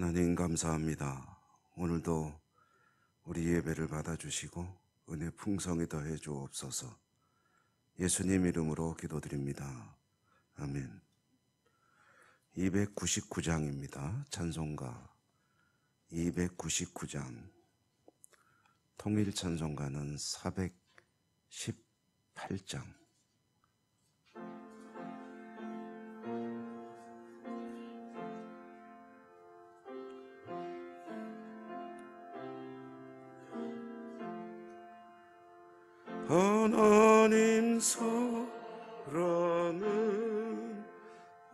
하나님 감사합니다. 오늘도 우리 예배를 받아주시고 은혜 풍성히 더해 주옵소서. 예수님 이름으로 기도드립니다. 아멘. 299장입니다. 찬송가 299장. 통일 찬송가는 418장. 하나님 사랑은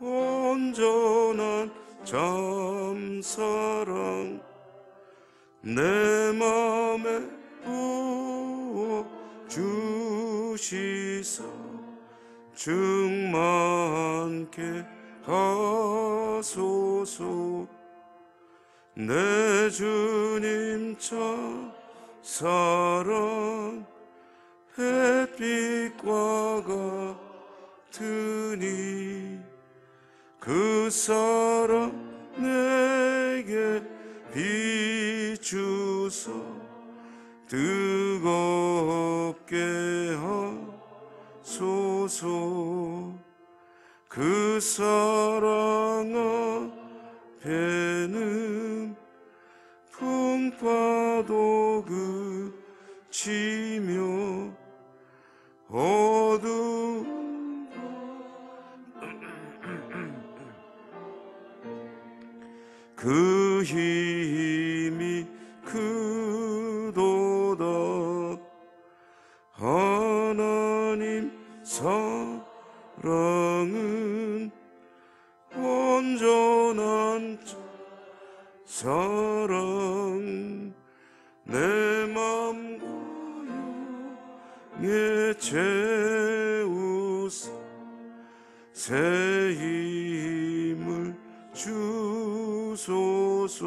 온전한 참사랑 내 맘에 부어 주시사 충만케 하소서. 내 주님 참 사랑 햇빛과 같으니 그 사랑 내게 비추사 뜨겁게 하소서. 그 사랑 앞에는 풍파도 그치며 어두운 그 힘이 크도다. 하나님 사랑은 온전한 사랑 내 맘과 영에 채우사 새 힘을 주소서.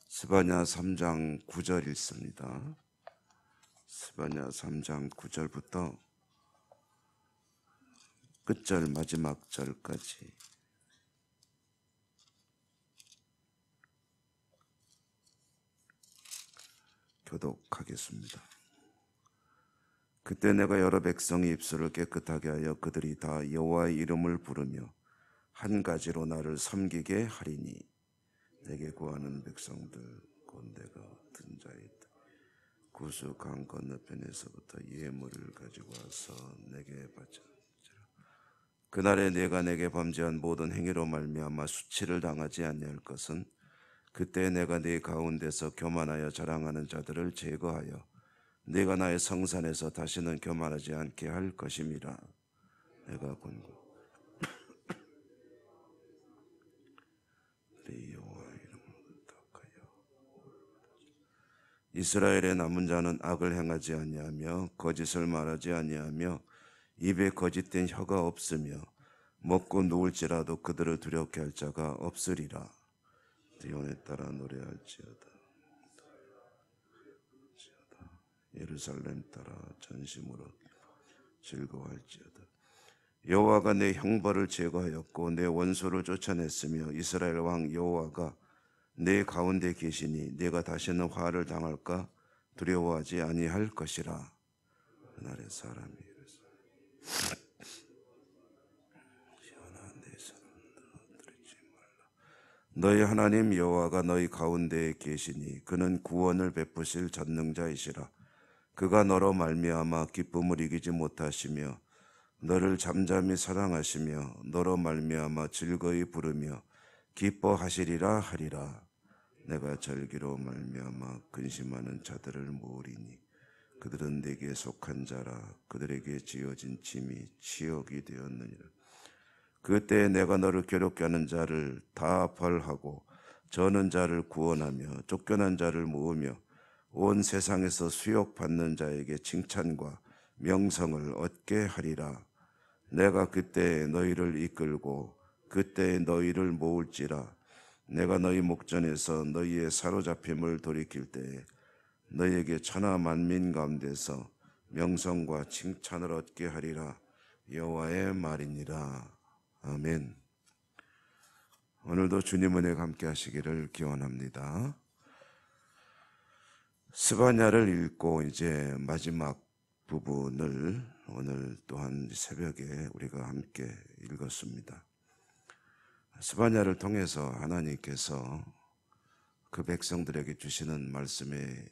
스바냐 3장 9절 읽습니다. 스바냐 3장 9절부터 끝절 마지막 절까지. 교독하겠습니다. 그때 내가 여러 백성의 입술을 깨끗하게 하여 그들이 다 여호와의 이름을 부르며 한 가지로 나를 섬기게 하리니 내게 구하는 백성들 곧 내가 얻은 자이다. 구수 강 건너편에서부터 예물을 가지고 와서 내게 바치라. 그날에 내가 내게 범죄한 모든 행위로 말미암아 수치를 당하지 아니할 것은 그때 내가 네 가운데서 교만하여 자랑하는 자들을 제거하여 네가 나의 성산에서 다시는 교만하지 않게 할 것임이라. 내가 권고 이스라엘의 남은 자는 악을 행하지 아니하며 거짓을 말하지 아니하며 입에 거짓된 혀가 없으며 먹고 누울지라도 그들을 두렵게 할 자가 없으리라. 시온에 따라 노래할지어다. 예루살렘 따라 전심으로 즐거워할지어다. 여호와가 내 형벌을 제거하였고 내 원수를 쫓아냈으며 이스라엘 왕 여호와가 내 가운데 계시니 내가 다시는 화를 당할까 두려워하지 아니할 것이라. 그날의 사람이 시원한 내 손을 들이지 말라. 너희 하나님 여호와가 너희 가운데에 계시니 그는 구원을 베푸실 전능자이시라. 그가 너로 말미암아 기쁨을 이기지 못하시며 너를 잠잠히 사랑하시며 너로 말미암아 즐거이 부르며 기뻐하시리라 하리라. 내가 절기로 말미암아 근심하는 자들을 모으리니 그들은 내게 속한 자라. 그들에게 지어진 짐이 치욕이 되었느니라. 그때 내가 너를 괴롭게 하는 자를 다 벌하고 저는 자를 구원하며 쫓겨난 자를 모으며 온 세상에서 수욕받는 자에게 칭찬과 명성을 얻게 하리라. 내가 그때 너희를 이끌고 그때 너희를 모을지라. 내가 너희 목전에서 너희의 사로잡힘을 돌이킬 때에 너희에게 천하 만민 가운데서 명성과 칭찬을 얻게 하리라. 여호와의 말이니라. 아멘. 오늘도 주님 은혜가 함께 하시기를 기원합니다. 스바냐를 읽고 이제 마지막 부분을 오늘 또한 새벽에 우리가 함께 읽었습니다. 스바냐를 통해서 하나님께서 그 백성들에게 주시는 말씀의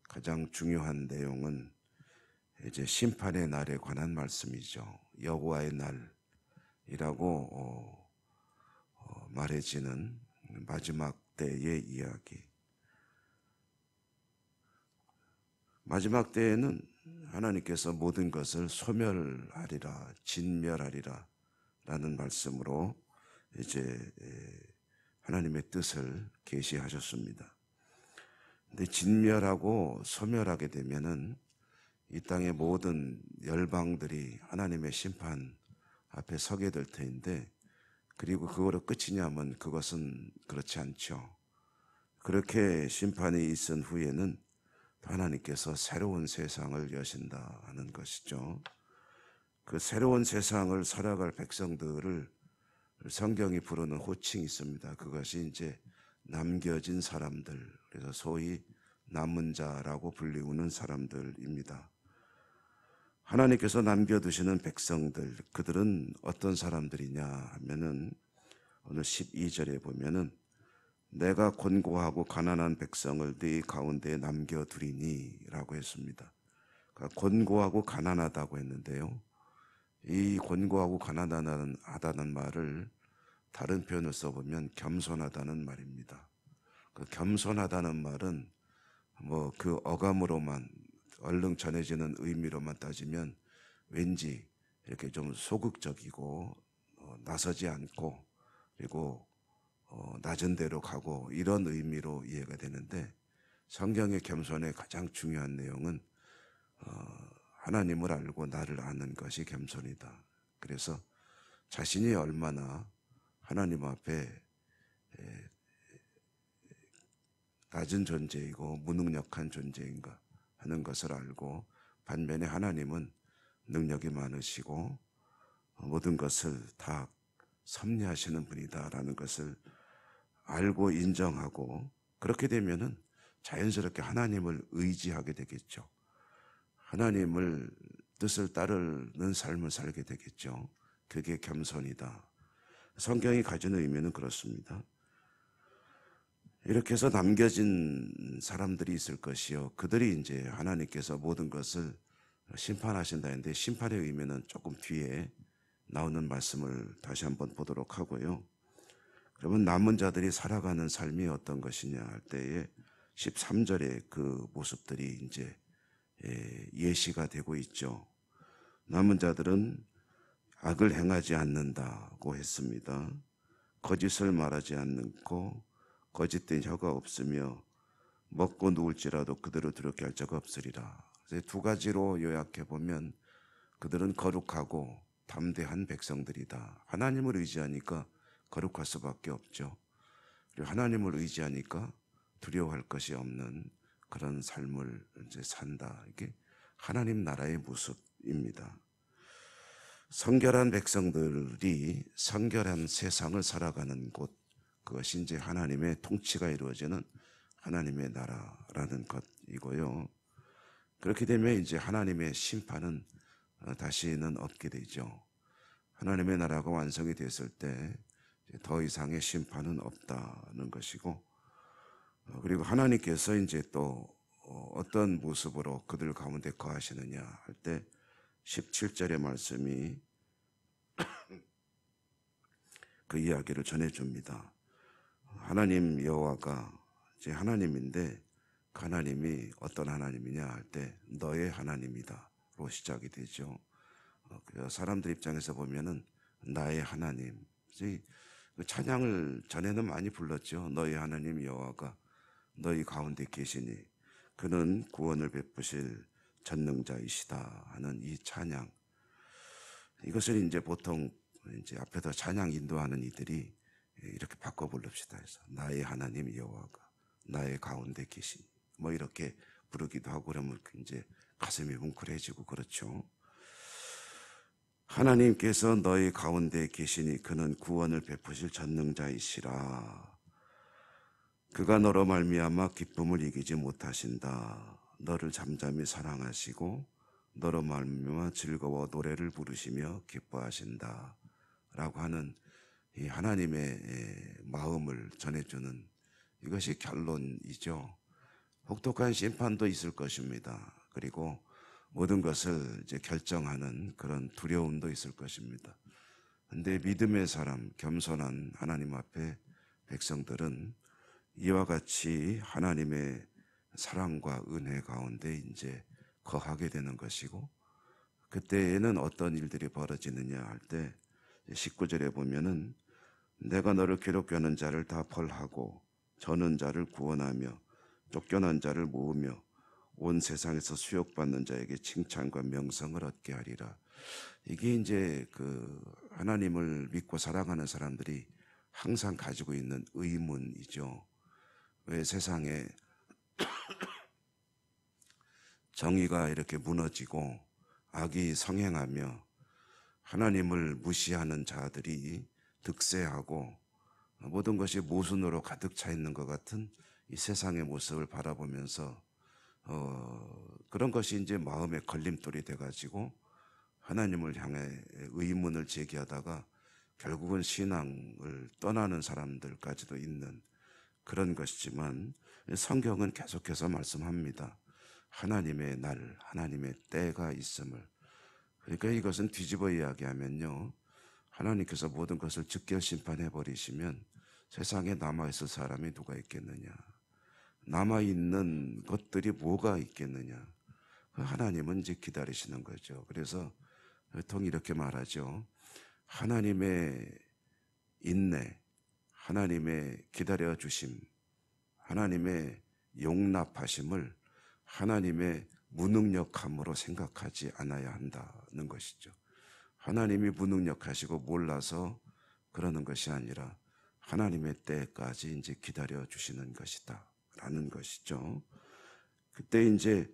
가장 중요한 내용은 이제 심판의 날에 관한 말씀이죠. 여호와의 날이라고 말해지는 마지막 때의 이야기. 마지막 때에는 하나님께서 모든 것을 소멸하리라, 진멸하리라 라는 말씀으로 이제 하나님의 뜻을 계시하셨습니다. 근데 진멸하고 소멸하게 되면은 이 땅의 모든 열방들이 하나님의 심판 앞에 서게 될 터인데, 그리고 그거로 끝이냐면 그것은 그렇지 않죠. 그렇게 심판이 있은 후에는 하나님께서 새로운 세상을 여신다 하는 것이죠. 그 새로운 세상을 살아갈 백성들을 성경이 부르는 호칭이 있습니다. 그것이 이제 남겨진 사람들, 그래서 소위 남은 자라고 불리우는 사람들입니다. 하나님께서 남겨두시는 백성들, 그들은 어떤 사람들이냐 하면은 오늘 12절에 보면은 내가 곤고하고 가난한 백성을 네 가운데에 남겨두리니 라고 했습니다. 그러니까 곤고하고 가난하다고 했는데요, 이 곤고하고 가난하다는 말을 다른 표현을 써보면 겸손하다는 말입니다. 그 겸손하다는 말은 뭐 그 어감으로만 얼른 전해지는 의미로만 따지면 왠지 이렇게 좀 소극적이고 나서지 않고 그리고 낮은 데로 가고 이런 의미로 이해가 되는데, 성경의 겸손의 가장 중요한 내용은 하나님을 알고 나를 아는 것이 겸손이다. 그래서 자신이 얼마나 하나님 앞에 낮은 존재이고 무능력한 존재인가 하는 것을 알고, 반면에 하나님은 능력이 많으시고 모든 것을 다 섭리하시는 분이다라는 것을 알고 인정하고, 그렇게 되면은 자연스럽게 하나님을 의지하게 되겠죠. 하나님을 뜻을 따르는 삶을 살게 되겠죠. 그게 겸손이다. 성경이 가지는 의미는 그렇습니다. 이렇게 해서 남겨진 사람들이 있을 것이요, 그들이 이제 하나님께서 모든 것을 심판하신다 했는데, 심판의 의미는 조금 뒤에 나오는 말씀을 다시 한번 보도록 하고요. 그러면 남은 자들이 살아가는 삶이 어떤 것이냐 할 때에 13절의 그 모습들이 이제 예시가 되고 있죠. 남은 자들은 악을 행하지 않는다고 했습니다. 거짓을 말하지 않고 거짓된 혀가 없으며 먹고 누울지라도 그들을 두렵게 할 자가 없으리라. 그래서 두 가지로 요약해 보면 그들은 거룩하고 담대한 백성들이다. 하나님을 의지하니까 거룩할 수밖에 없죠. 그리고 하나님을 의지하니까 두려워할 것이 없는 그런 삶을 이제 산다. 이게 하나님 나라의 모습입니다. 성결한 백성들이 성결한 세상을 살아가는 곳, 그것이 이제 하나님의 통치가 이루어지는 하나님의 나라라는 것이고요. 그렇게 되면 이제 하나님의 심판은 다시는 없게 되죠. 하나님의 나라가 완성이 됐을 때 더 이상의 심판은 없다는 것이고, 그리고 하나님께서 이제 또 어떤 모습으로 그들 가운데 거하시느냐 할 때 17절의 말씀이 그 이야기를 전해줍니다. 하나님 여호와가 이제 하나님인데, 그 하나님이 어떤 하나님이냐 할 때 너의 하나님이다로 시작이 되죠. 사람들 입장에서 보면은 나의 하나님, 찬양을 전에는 많이 불렀죠. 너희 하나님 여호와가 너희 가운데 계시니 그는 구원을 베푸실 전능자이시다 하는 이 찬양, 이것을 이제 보통 이제 앞에서 찬양 인도하는 이들이 이렇게 바꿔 부릅시다 해서 나의 하나님 여호와가 나의 가운데 계시니 뭐 이렇게 부르기도 하고 그러면 이제 가슴이 뭉클해지고 그렇죠. 하나님께서 너희 가운데 계시니 그는 구원을 베푸실 전능자이시라. 그가 너로 말미암아 기쁨을 이기지 못하신다. 너를 잠잠히 사랑하시고 너로 말미암아 즐거워 노래를 부르시며 기뻐하신다. 라고 하는 이 하나님의 마음을 전해주는 이것이 결론이죠. 혹독한 심판도 있을 것입니다. 그리고 모든 것을 이제 결정하는 그런 두려움도 있을 것입니다. 근데 믿음의 사람, 겸손한 하나님 앞에 백성들은 이와 같이 하나님의 사랑과 은혜 가운데 이제 거하게 되는 것이고, 그때에는 어떤 일들이 벌어지느냐 할 때 19절에 보면은 내가 너를 괴롭게 하는 자를 다 벌하고 저는 자를 구원하며 쫓겨난 자를 모으며 온 세상에서 수욕받는 자에게 칭찬과 명성을 얻게 하리라. 이게 이제 그 하나님을 믿고 사랑하는 사람들이 항상 가지고 있는 의문이죠. 왜 세상에 정의가 이렇게 무너지고 악이 성행하며 하나님을 무시하는 자들이 득세하고 모든 것이 모순으로 가득 차 있는 것 같은 이 세상의 모습을 바라보면서 그런 것이 이제 마음의 걸림돌이 돼가지고 하나님을 향해 의문을 제기하다가 결국은 신앙을 떠나는 사람들까지도 있는 그런 것이지만 성경은 계속해서 말씀합니다. 하나님의 날, 하나님의 때가 있음을. 그러니까 이것은 뒤집어 이야기하면요, 하나님께서 모든 것을 즉결 심판해 버리시면 세상에 남아있을 사람이 누가 있겠느냐, 남아있는 것들이 뭐가 있겠느냐. 하나님은 이제 기다리시는 거죠. 그래서 보통 이렇게 말하죠. 하나님의 인내, 하나님의 기다려주심, 하나님의 용납하심을 하나님의 무능력함으로 생각하지 않아야 한다는 것이죠. 하나님이 무능력하시고 몰라서 그러는 것이 아니라 하나님의 때까지 이제 기다려주시는 것이다 라는 것이죠. 그때 이제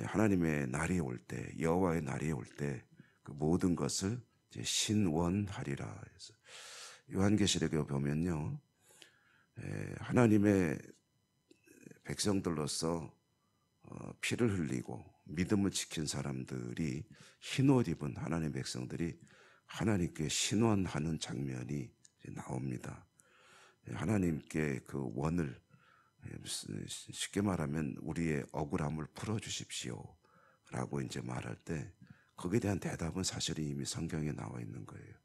하나님의 날이 올 때, 여호와의 날이 올 때 그 모든 것을 이제 신원하리라 해서 요한계시록에 보면요, 하나님의 백성들로서 피를 흘리고 믿음을 지킨 사람들이 흰옷 입은 하나님의 백성들이 하나님께 신원하는 장면이 나옵니다. 하나님께 그 원을, 쉽게 말하면 우리의 억울함을 풀어주십시오 라고 이제 말할 때 거기에 대한 대답은 사실 이미 성경에 나와 있는 거예요.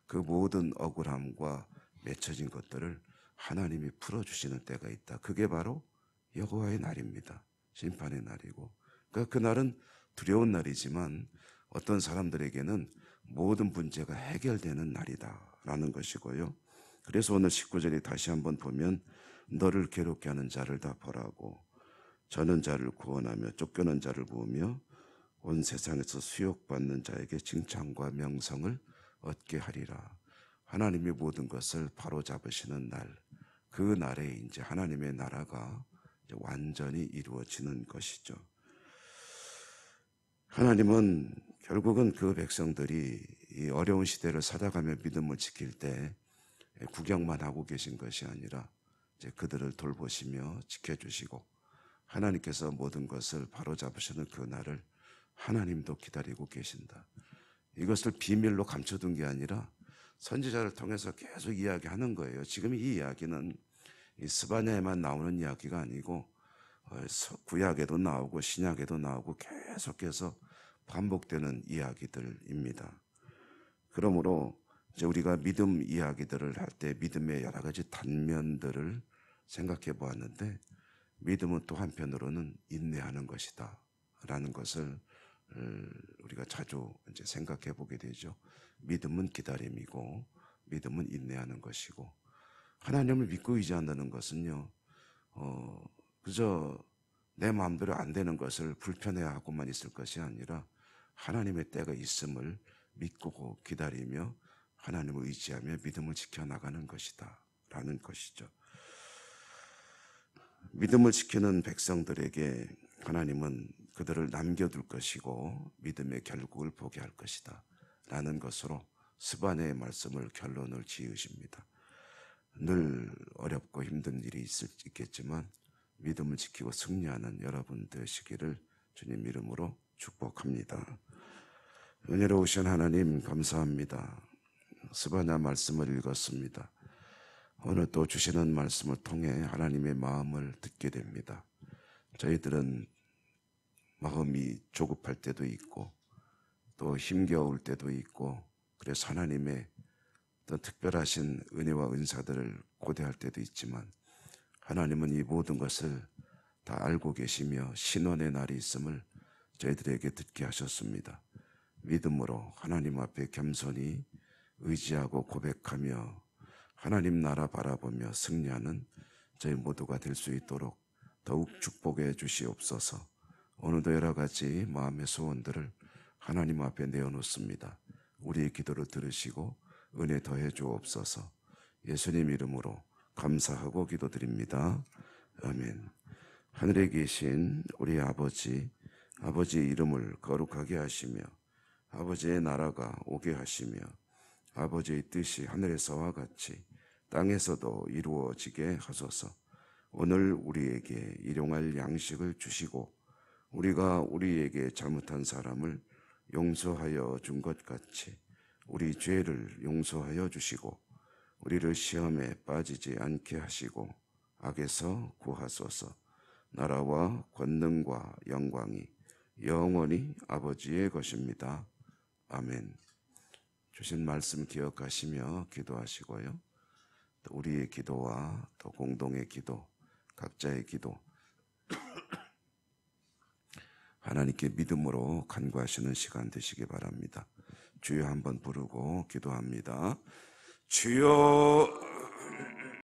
그 모든 억울함과 맺혀진 것들을 하나님이 풀어주시는 때가 있다. 그게 바로 여호와의 날입니다. 심판의 날이고, 그러니까 그날은 두려운 날이지만 어떤 사람들에게는 모든 문제가 해결되는 날이다라는 것이고요. 그래서 오늘 19절에 다시 한번 보면 너를 괴롭게 하는 자를 다 벌하고 저는 자를 구원하며 쫓겨난 자를 모으며 온 세상에서 수욕받는 자에게 칭찬과 명성을 얻게 하리라. 하나님이 모든 것을 바로잡으시는 날, 그 날에 이제 하나님의 나라가 이제 완전히 이루어지는 것이죠. 하나님은 결국은 그 백성들이 이 어려운 시대를 살아가며 믿음을 지킬 때 구경만 하고 계신 것이 아니라 이제 그들을 돌보시며 지켜주시고 하나님께서 모든 것을 바로잡으시는 그 날을 하나님도 기다리고 계신다. 이것을 비밀로 감춰둔 게 아니라 선지자를 통해서 계속 이야기하는 거예요. 지금 이 이야기는 이 스바냐에만 나오는 이야기가 아니고 구약에도 나오고 신약에도 나오고 계속해서 반복되는 이야기들입니다. 그러므로 이제 우리가 믿음 이야기들을 할 때 믿음의 여러 가지 단면들을 생각해 보았는데, 믿음은 또 한편으로는 인내하는 것이다 라는 것을 우리가 자주 이제 생각해 보게 되죠. 믿음은 기다림이고 믿음은 인내하는 것이고, 하나님을 믿고 의지한다는 것은요, 그저 내 마음대로 안 되는 것을 불편해하고만 있을 것이 아니라 하나님의 때가 있음을 믿고 기다리며 하나님을 의지하며 믿음을 지켜나가는 것이다 라는 것이죠. 믿음을 지키는 백성들에게 하나님은 그들을 남겨둘 것이고 믿음의 결국을 보게 할 것이다 라는 것으로 스바냐의 말씀을 결론을 지으십니다. 늘 어렵고 힘든 일이 있겠지만 믿음을 지키고 승리하는 여러분 되시기를 주님 이름으로 축복합니다. 은혜로우신 하나님 감사합니다. 스바냐 말씀을 읽었습니다. 오늘 또 주시는 말씀을 통해 하나님의 마음을 듣게 됩니다. 저희들은 마음이 조급할 때도 있고 또 힘겨울 때도 있고 그래서 하나님의 어떤 특별하신 은혜와 은사들을 고대할 때도 있지만 하나님은 이 모든 것을 다 알고 계시며 신원의 날이 있음을 저희들에게 듣게 하셨습니다. 믿음으로 하나님 앞에 겸손히 의지하고 고백하며 하나님 나라 바라보며 승리하는 저희 모두가 될 수 있도록 더욱 축복해 주시옵소서. 오늘도 여러 가지 마음의 소원들을 하나님 앞에 내어놓습니다. 우리의 기도를 들으시고 은혜 더해 주옵소서. 예수님 이름으로 감사하고 기도드립니다. 아멘. 하늘에 계신 우리 아버지의 이름을 거룩하게 하시며 아버지의 나라가 오게 하시며 아버지의 뜻이 하늘에서와 같이 땅에서도 이루어지게 하소서. 오늘 우리에게 일용할 양식을 주시고 우리가 우리에게 잘못한 사람을 용서하여 준 것 같이 우리 죄를 용서하여 주시고 우리를 시험에 빠지지 않게 하시고 악에서 구하소서. 나라와 권능과 영광이 영원히 아버지의 것입니다. 아멘. 주신 말씀 기억하시며 기도하시고요. 또 우리의 기도와 또 공동의 기도, 각자의 기도 하나님께 믿음으로 간구하시는 시간 되시기 바랍니다. 주여 한번 부르고 기도합니다. 주여